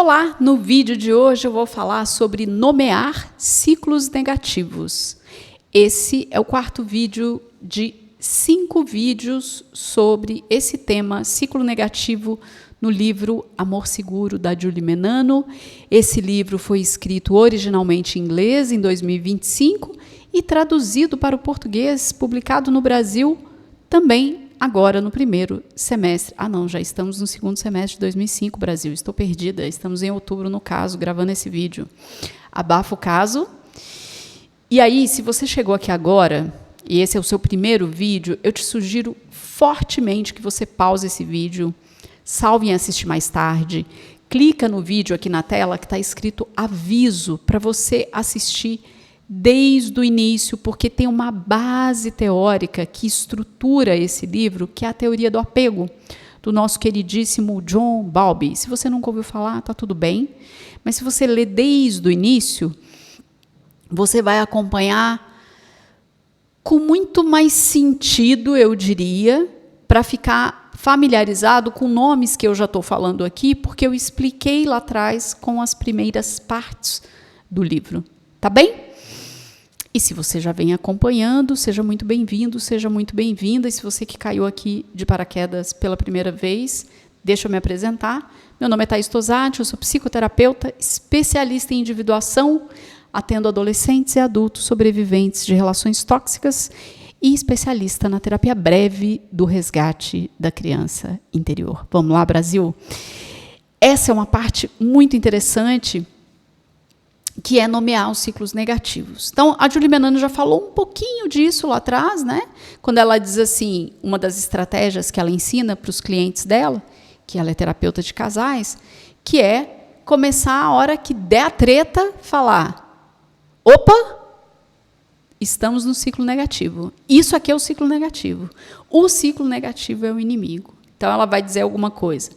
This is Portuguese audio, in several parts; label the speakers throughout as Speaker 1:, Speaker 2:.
Speaker 1: Olá, no vídeo de hoje eu vou falar sobre nomear ciclos negativos. Esse é o quarto vídeo de 5 vídeos sobre esse tema, ciclo negativo, no livro Amor Seguro, da Julie Menano. Esse livro foi escrito originalmente em inglês em 2025 e traduzido para o português, publicado no Brasil também agora no primeiro semestre. Já estamos no segundo semestre de 2005, Brasil. Estou perdida. Estamos em outubro, no caso, gravando esse vídeo. Abafa o caso. E aí, se você chegou aqui agora, e esse é o seu primeiro vídeo, eu te sugiro fortemente que você pause esse vídeo, salve e assiste mais tarde, clica no vídeo aqui na tela que está escrito aviso para você assistir desde o início, porque tem uma base teórica que estrutura esse livro, que é a teoria do apego, do nosso queridíssimo John Bowlby. Se você nunca ouviu falar, está tudo bem, mas se você ler desde o início, você vai acompanhar com muito mais sentido, eu diria, para ficar familiarizado com nomes que eu já estou falando aqui, porque eu expliquei lá atrás com as primeiras partes do livro. Tá bem? E se você já vem acompanhando, seja muito bem-vindo, seja muito bem-vinda. E se você que caiu aqui de paraquedas pela primeira vez, deixa eu me apresentar. Meu nome é Thaís Tosati, eu sou psicoterapeuta, especialista em individuação, atendo adolescentes e adultos sobreviventes de relações tóxicas e especialista na terapia breve do resgate da criança interior. Vamos lá, Brasil? Essa é uma parte muito interessante, que é nomear os ciclos negativos. Então, a Julie Menano já falou um pouquinho disso lá atrás, né? Quando ela diz assim, uma das estratégias que ela ensina para os clientes dela, que ela é terapeuta de casais, que é começar a hora que der a treta, falar, opa, estamos no ciclo negativo. Isso aqui é o ciclo negativo. O ciclo negativo é o inimigo. Então, ela vai dizer alguma coisa.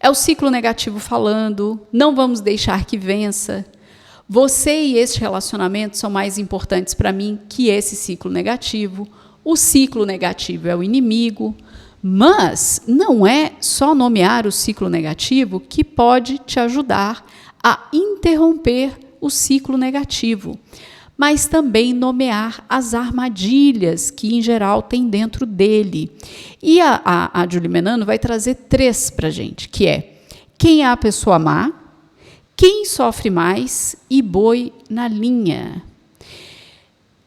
Speaker 1: É o ciclo negativo falando, não vamos deixar que vença. Você e este relacionamento são mais importantes para mim que esse ciclo negativo. O ciclo negativo é o inimigo, mas não é só nomear o ciclo negativo que pode te ajudar a interromper o ciclo negativo, mas também nomear as armadilhas que, em geral, tem dentro dele. E a Julie Menano vai trazer 3 para a gente, que é quem é a pessoa má, quem sofre mais e boi na linha.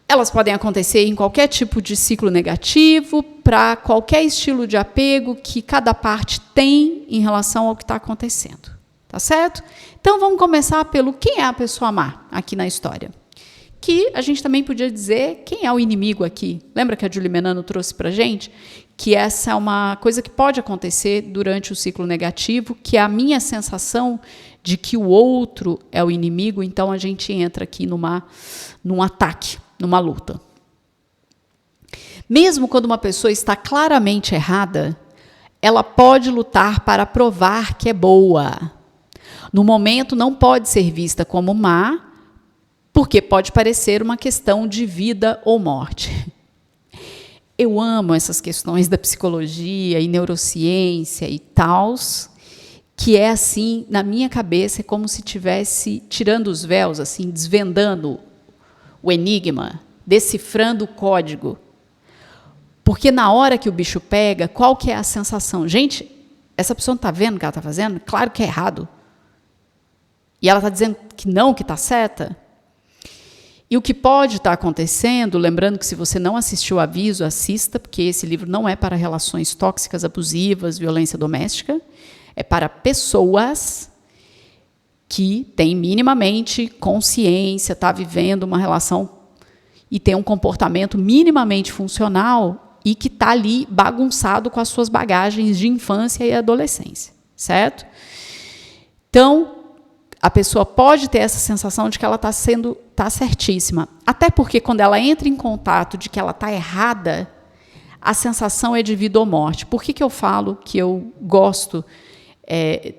Speaker 1: Elas podem acontecer em qualquer tipo de ciclo negativo, para qualquer estilo de apego que cada parte tem em relação ao que está acontecendo. Tá certo? Então, vamos começar pelo quem é a pessoa má aqui na história. Que a gente também podia dizer quem é o inimigo aqui. Lembra que a Julie Menano trouxe para a gente? Que essa é uma coisa que pode acontecer durante o ciclo negativo, que é a minha sensação de que o outro é o inimigo, então a gente entra aqui num ataque, numa luta. Mesmo quando uma pessoa está claramente errada, ela pode lutar para provar que é boa. No momento, não pode ser vista como má, porque pode parecer uma questão de vida ou morte. Eu amo essas questões da psicologia e neurociência e tals, que é assim, na minha cabeça, é como se estivesse tirando os véus, assim, desvendando o enigma, decifrando o código. Porque na hora que o bicho pega, qual que é a sensação? Gente, essa pessoa não está vendo o que ela está fazendo? Claro que é errado. E ela está dizendo que não, que está certa. E o que pode estar acontecendo, lembrando que se você não assistiu o aviso, assista, porque esse livro não é para relações tóxicas, abusivas, violência doméstica, é para pessoas que têm minimamente consciência, está vivendo uma relação e tem um comportamento minimamente funcional e que está ali bagunçado com as suas bagagens de infância e adolescência, certo? Então, a pessoa pode ter essa sensação de que ela está certíssima. Até porque quando ela entra em contato de que ela está errada, a sensação é de vida ou morte. Por que eu falo que eu gosto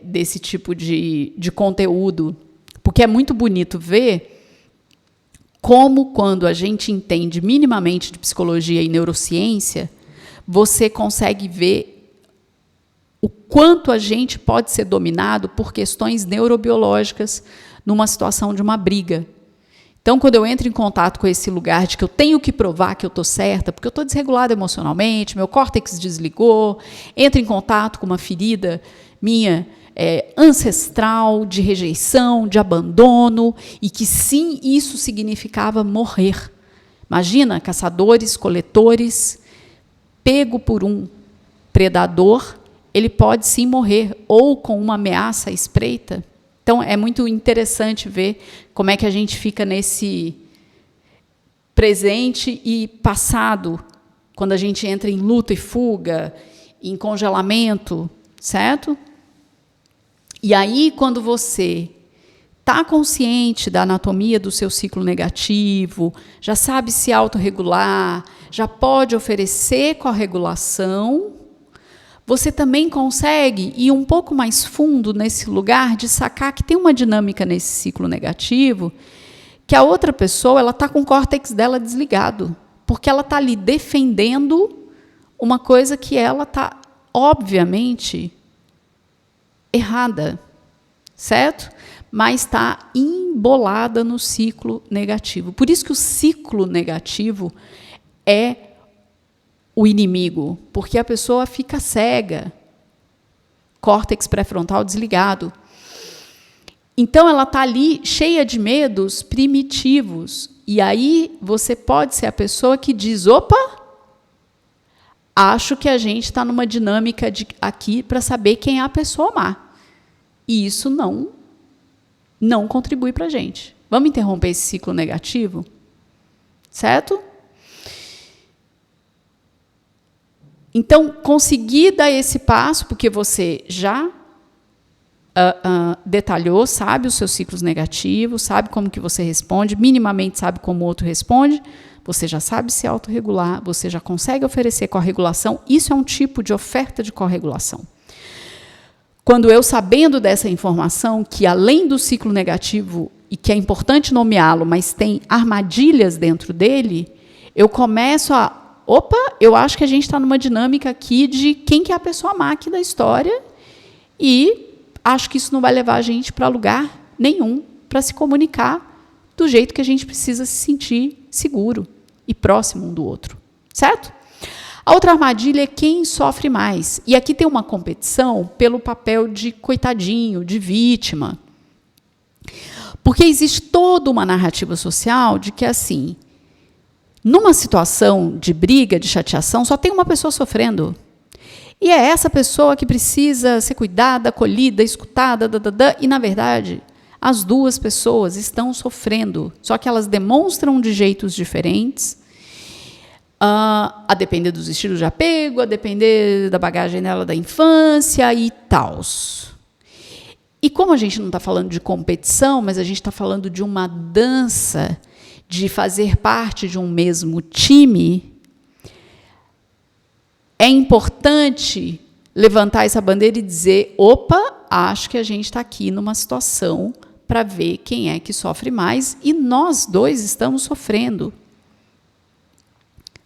Speaker 1: desse tipo de conteúdo? Porque é muito bonito ver como, quando a gente entende minimamente de psicologia e neurociência, você consegue ver quanto a gente pode ser dominado por questões neurobiológicas numa situação de uma briga. Então, quando eu entro em contato com esse lugar de que eu tenho que provar que eu estou certa, porque eu estou desregulada emocionalmente, meu córtex desligou, entro em contato com uma ferida minha ancestral, de rejeição, de abandono, e que sim, isso significava morrer. Imagina, caçadores, coletores, pego por um predador, ele pode sim morrer, ou com uma ameaça à espreita. Então, é muito interessante ver como é que a gente fica nesse presente e passado, quando a gente entra em luta e fuga, em congelamento, certo? E aí, quando você está consciente da anatomia do seu ciclo negativo, já sabe se autorregular, já pode oferecer corregulação, você também consegue ir um pouco mais fundo nesse lugar de sacar que tem uma dinâmica nesse ciclo negativo, que a outra pessoa ela está com o córtex dela desligado, porque ela está ali defendendo uma coisa que ela está, obviamente, errada, certo? Mas está embolada no ciclo negativo. Por isso que o ciclo negativo é o inimigo, porque a pessoa fica cega, córtex pré-frontal desligado. Então, ela está ali cheia de medos primitivos. E aí, você pode ser a pessoa que diz, opa, acho que a gente está numa dinâmica aqui para saber quem é a pessoa má. E isso não contribui para a gente. Vamos interromper esse ciclo negativo? Certo? Então, conseguir dar esse passo, porque você já detalhou, sabe os seus ciclos negativos, sabe como que você responde, minimamente sabe como o outro responde, você já sabe se autorregular, você já consegue oferecer corregulação, isso é um tipo de oferta de corregulação. Quando eu, sabendo dessa informação, que além do ciclo negativo, e que é importante nomeá-lo, mas tem armadilhas dentro dele, eu começo a opa, eu acho que a gente está numa dinâmica aqui de quem que é a pessoa má aqui da história e acho que isso não vai levar a gente para lugar nenhum para se comunicar do jeito que a gente precisa se sentir seguro e próximo um do outro, certo? A outra armadilha é quem sofre mais. E aqui tem uma competição pelo papel de coitadinho, de vítima. Porque existe toda uma narrativa social de que, assim, numa situação de briga, de chateação, só tem uma pessoa sofrendo. E é essa pessoa que precisa ser cuidada, acolhida, escutada, e, na verdade, as duas pessoas estão sofrendo, só que elas demonstram de jeitos diferentes, a depender dos estilos de apego, a depender da bagagem dela da infância e tal. E como a gente não está falando de competição, mas a gente está falando de uma dança, de fazer parte de um mesmo time, é importante levantar essa bandeira e dizer, opa, acho que a gente está aqui numa situação para ver quem é que sofre mais, e nós dois estamos sofrendo.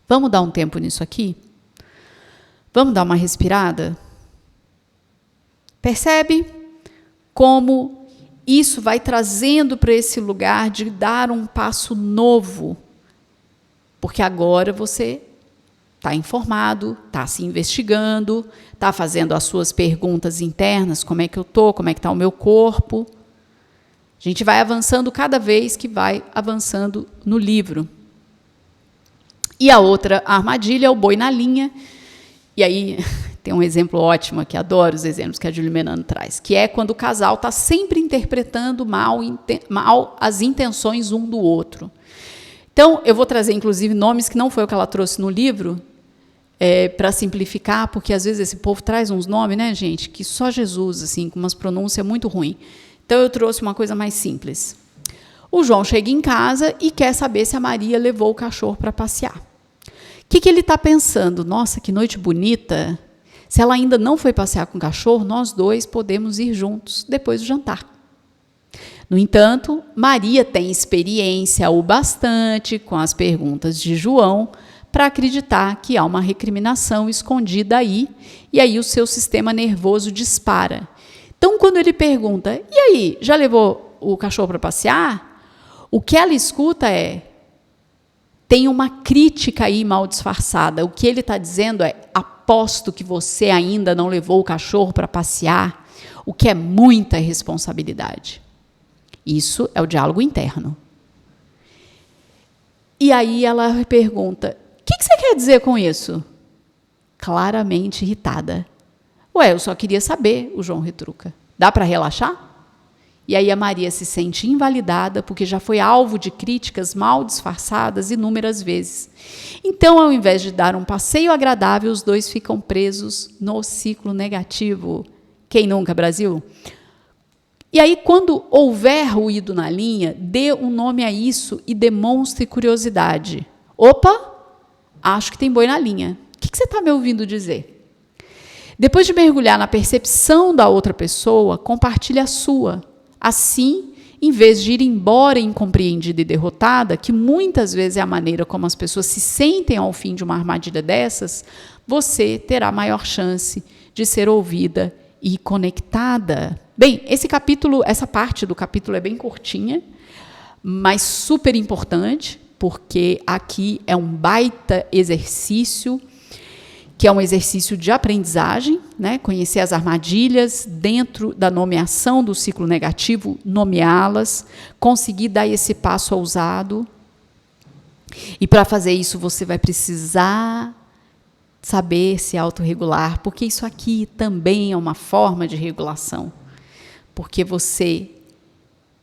Speaker 1: Vamos dar um tempo nisso aqui? Vamos dar uma respirada? Percebe como isso vai trazendo para esse lugar de dar um passo novo? Porque agora você está informado, está se investigando, está fazendo as suas perguntas internas, como é que eu estou, como é que está o meu corpo. A gente vai avançando cada vez que vai avançando no livro. E a outra armadilha é o boi na linha. E aí tem um exemplo ótimo aqui, adoro os exemplos que a Julie Menano traz, que é quando o casal está sempre interpretando mal as intenções um do outro. Então, eu vou trazer, inclusive, nomes que não foi o que ela trouxe no livro, para simplificar, porque às vezes esse povo traz uns nomes, né, gente, que só Jesus, assim, com umas pronúncias muito ruins. Então, eu trouxe uma coisa mais simples. O João chega em casa e quer saber se a Maria levou o cachorro para passear. O que ele está pensando? Nossa, que noite bonita. Se ela ainda não foi passear com o cachorro, nós dois podemos ir juntos depois do jantar. No entanto, Maria tem experiência o bastante com as perguntas de João para acreditar que há uma recriminação escondida aí, e aí o seu sistema nervoso dispara. Então, quando ele pergunta, e aí, já levou o cachorro para passear? O que ela escuta é, tem uma crítica aí mal disfarçada. O que ele está dizendo é, aposto que você ainda não levou o cachorro para passear, o que é muita irresponsabilidade. Isso é o diálogo interno. E aí ela pergunta, o que você quer dizer com isso? Claramente irritada. Ué, eu só queria saber, o João retruca. Dá para relaxar? E aí a Maria se sente invalidada porque já foi alvo de críticas mal disfarçadas inúmeras vezes. Então, ao invés de dar um passeio agradável, os dois ficam presos no ciclo negativo. Quem nunca, Brasil? E aí, quando houver ruído na linha, dê um nome a isso e demonstre curiosidade. Opa, acho que tem boi na linha. O que você está me ouvindo dizer? Depois de mergulhar na percepção da outra pessoa, compartilhe a sua. Assim, em vez de ir embora incompreendida e derrotada, que muitas vezes é a maneira como as pessoas se sentem ao fim de uma armadilha dessas, você terá maior chance de ser ouvida e conectada. Bem, essa parte do capítulo é bem curtinha, mas super importante, porque aqui é um baita exercício, que é um exercício de aprendizagem, né? Conhecer as armadilhas dentro da nomeação do ciclo negativo, nomeá-las, conseguir dar esse passo ousado. E para fazer isso, você vai precisar saber se autorregular, porque isso aqui também é uma forma de regulação. Porque você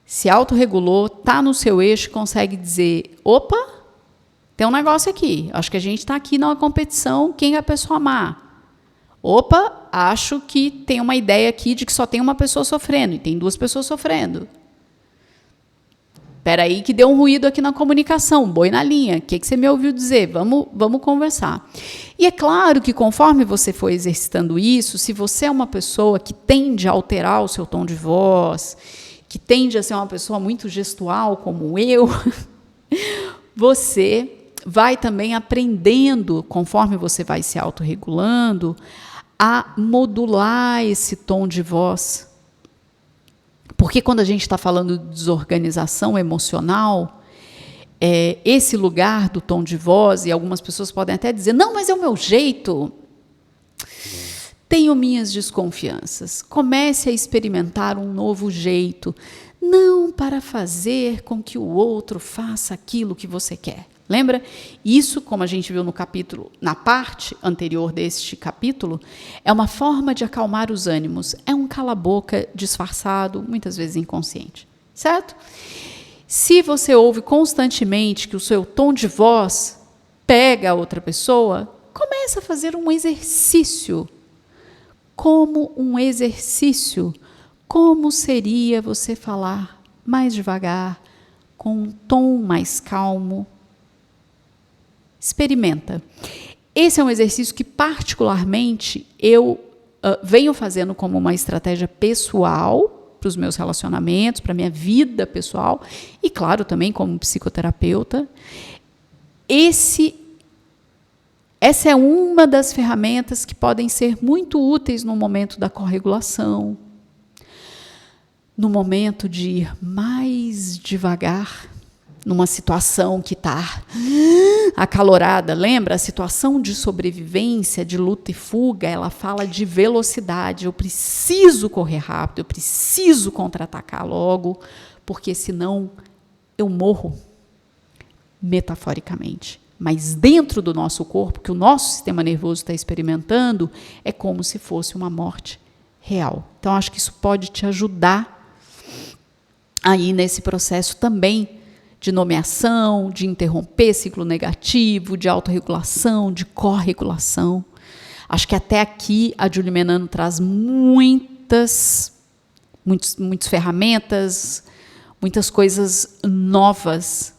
Speaker 1: se autorregulou, está no seu eixo, consegue dizer, opa, tem um negócio aqui, acho que a gente está aqui numa competição, quem é a pessoa má? Opa, acho que tem uma ideia aqui de que só tem uma pessoa sofrendo, e tem duas pessoas sofrendo. Espera aí que deu um ruído aqui na comunicação, boi na linha, o que você me ouviu dizer? Vamos conversar. E é claro que conforme você for exercitando isso, se você é uma pessoa que tende a alterar o seu tom de voz, que tende a ser uma pessoa muito gestual como eu, você vai também aprendendo, conforme você vai se autorregulando, a modular esse tom de voz. Porque quando a gente está falando de desorganização emocional, esse lugar do tom de voz, e algumas pessoas podem até dizer, não, mas é o meu jeito. Tenho minhas desconfianças. Comece a experimentar um novo jeito, não para fazer com que o outro faça aquilo que você quer. Lembra? Isso, como a gente viu no capítulo, na parte anterior deste capítulo, é uma forma de acalmar os ânimos. É um cala-boca disfarçado, muitas vezes inconsciente. Certo? Se você ouve constantemente que o seu tom de voz pega a outra pessoa, comece a fazer um exercício. Como um exercício. Como seria você falar mais devagar, com um tom mais calmo? Experimenta. Esse é um exercício que, particularmente, eu venho fazendo como uma estratégia pessoal para os meus relacionamentos, para a minha vida pessoal, e, claro, também como psicoterapeuta. Essa é uma das ferramentas que podem ser muito úteis no momento da corregulação, no momento de ir mais devagar, numa situação que está acalorada. Lembra? A situação de sobrevivência, de luta e fuga, ela fala de velocidade. Eu preciso correr rápido, eu preciso contra-atacar logo, porque senão eu morro, metaforicamente. Mas dentro do nosso corpo, que o nosso sistema nervoso está experimentando, é como se fosse uma morte real. Então, acho que isso pode te ajudar aí nesse processo também de nomeação, de interromper ciclo negativo, de autorregulação, de corregulação. Acho que até aqui a Julie Menano traz muitas ferramentas, muitas coisas novas.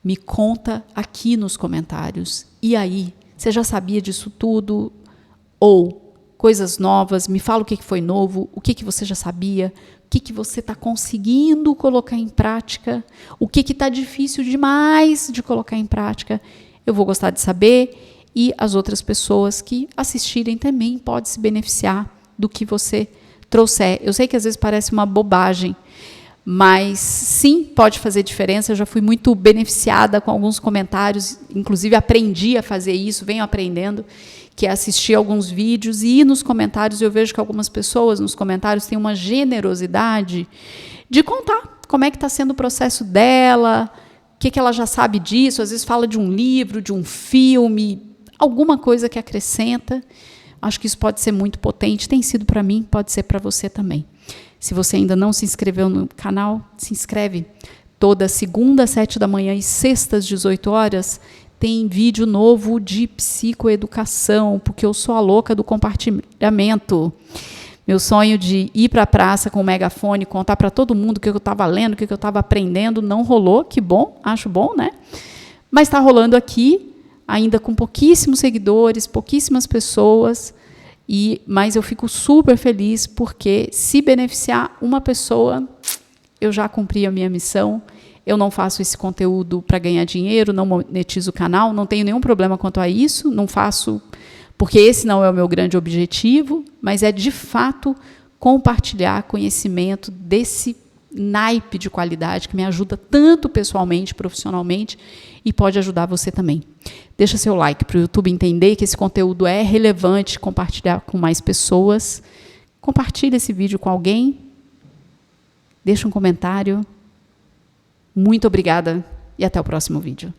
Speaker 1: Me conta aqui nos comentários. E aí, você já sabia disso tudo? Ou coisas novas? Me fala o que foi novo, o que você já sabia, o que você está conseguindo colocar em prática, o que está difícil demais de colocar em prática. eu vou gostar de saber e as outras pessoas que assistirem também podem se beneficiar do que você trouxer. Eu sei que às vezes parece uma bobagem, mas sim, pode fazer diferença. Eu já fui muito beneficiada com alguns comentários, inclusive aprendi a fazer isso, venho aprendendo, que é assistir alguns vídeos e ir nos comentários. Eu vejo que algumas pessoas nos comentários têm uma generosidade de contar como é que está sendo o processo dela, o que ela já sabe disso, às vezes fala de um livro, de um filme, alguma coisa que acrescenta. Acho que isso pode ser muito potente, tem sido para mim, pode ser para você também. Se você ainda não se inscreveu no canal, se inscreve. Toda segunda, 7 da manhã e sextas, 18 horas, tem vídeo novo de psicoeducação, porque eu sou a louca do compartilhamento. Meu sonho de ir para a praça com o megafone, contar para todo mundo o que eu estava lendo, o que eu estava aprendendo, não rolou. Que bom, acho bom, né? Mas está rolando aqui, ainda com pouquíssimos seguidores, pouquíssimas pessoas, mas eu fico super feliz porque se beneficiar uma pessoa, eu já cumpri a minha missão. Eu não faço esse conteúdo para ganhar dinheiro, não monetizo o canal, não tenho nenhum problema quanto a isso, não faço porque esse não é o meu grande objetivo, mas é de fato compartilhar conhecimento desse naipe de qualidade que me ajuda tanto pessoalmente, profissionalmente e pode ajudar você também. Deixa seu like para o YouTube entender que esse conteúdo é relevante, compartilhar com mais pessoas. Compartilhe esse vídeo com alguém. Deixa um comentário. Muito obrigada e até o próximo vídeo.